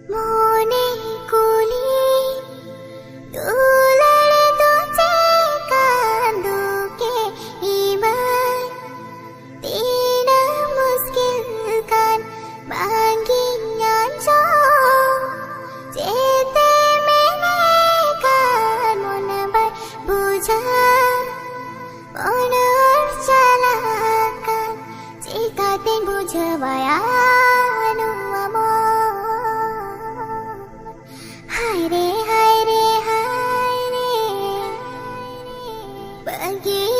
মনে কুলি দুলার দুচে কান্দুকে ইমান তিনা মুশকিল কান বাঙ্গিয়ান যেতে মেনে কান মনবার বুঝা মনর চালাকান চিকাতে বুঝবায়ানো হায় রে হায় রে হায় রে বাগে